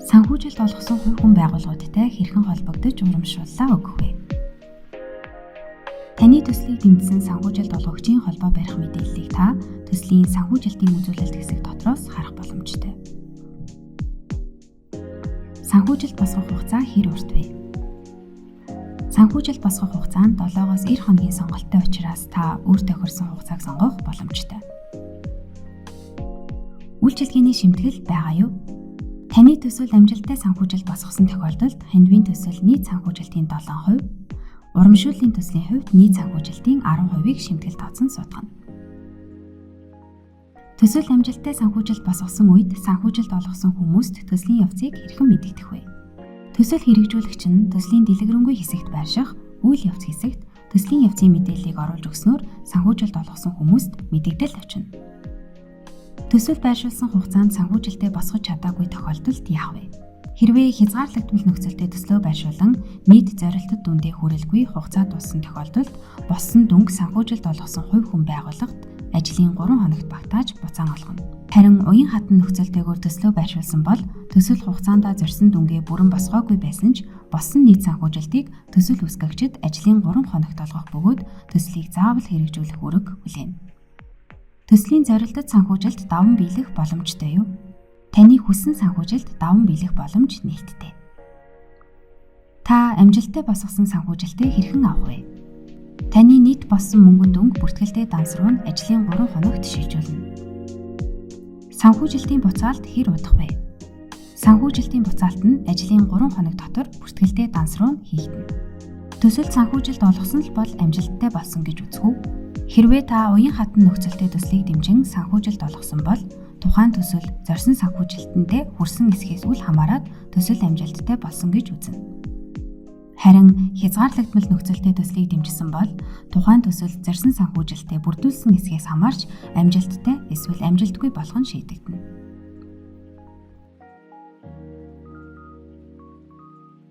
Санхүүжилт олгосон хувь хүн байгууллагуудтай хэрхэн холбогдож урамшууллаа өгөх вэ? Таны төслийг дэмжсэн санхүүжилт олгогчийн холбоо барих мэдээллийг та төслийн санхүүжилтийн үзүүлэлт хэсэг дотроос харах боломжтой. Санхүүжилт босгох хугацаа хэр урт вэ? Санхүүжилт босгох хугацаанд 7-оос 90 хоногийн сонголттой учраас та өөр тохирсон хугацааг сонгох боломжтой. Үйлчилгээний шимтгэл байгаа юу? Таны төсөл амжилттай санхүүжилт босгосон тохиолдолд хандивын төсөл нийт санхүүжилтийн 7%, урамшууллын төслийн хувьд нийт санхүүжилтийн 10%-ийг шимтгэл тооцон судгана. Төсөл амжилттай санхүүжилт босгосон үед санхүүжилт олгосон хүмүүст төслийн явцыг хэрхэн мэдэгдэх вэ? Төсөл хэрэгжүүлэгч нь төслийн дэлгэрэнгүй хэсэгт байрших, үйл явц хэсэгт төслийн явцын мэдээллийг оруулж өгснөөр санхүүжилт олгосон хүмүүст мэдэгдэл авчина. Төсөл байршуулсан хугацаанд санхүүжилтээ босгож чадаагүй тохиолдолд яах вэ? Хэрвээ хязгаарлагдмал нөхцөлтэй төслөө байршуулан нийт зорилтод дүндээ хүрэлгүй хугацаа дууссан тохиолдолд боссон дүнг санхүүжилт олгосон хувь хүн байгууллагт ажлын 3 хоногт багтааж буцаан олгоно. Харин уян хатан нөхцөлтэйгээр төслөө байршуулсан бол төсөл хугацаанд зорьсон дүнгээ бүрэн босгоогүй байсан ч боссон нийт санхүүжилтийг төсөл үүсгэгчид ажлын 3 хоногт олгох бөгөөд төслийг заавал хэрэгжүүлэх үүрэг хүлээнэ. Төслийн зорилтод санхүүжилт даван биелэх боломжтой юу? Таны хүссэн санхүүжилт даван биелэх боломж нээлттэй. Та амжилттай босгосон санхүүжилтээ хэрхэн авах вэ? Таны нийт боссон мөнгөн дүнг бүртгэлтэй дансруу нь ажлын 3 хоногт шийдвэрлэнэ. Санхүүжилтийн буцаалт хэр удах вэ? Санхүүжилтийн буцаалт нь ажлын 3 хоног дотор бүртгэлтэй дансруу нь хийгдэнэ. Төсөл санхүүжилт олгосон л бол амжилттай болсон гэж үзэх үү? Хэрвээ та уян хатан нөхцөлтэй төслийг дэмжин санхүүжилт олгосон бол тухайн төсөл зорьсон санхүүжилтэндээ хүрсэн эсхээс үл хамааран төсөл амжилттай болсон гэж үзнэ. Харин хязгаарлагдмал нөхцөлтэй төслийг дэмжсэн бол тухайн төсөл зорьсон санхүүжилтээ бүрдүүлсэн эсхээс хамаарч амжилттай эсвэл амжилтгүй болох нь шийдэгдэнэ.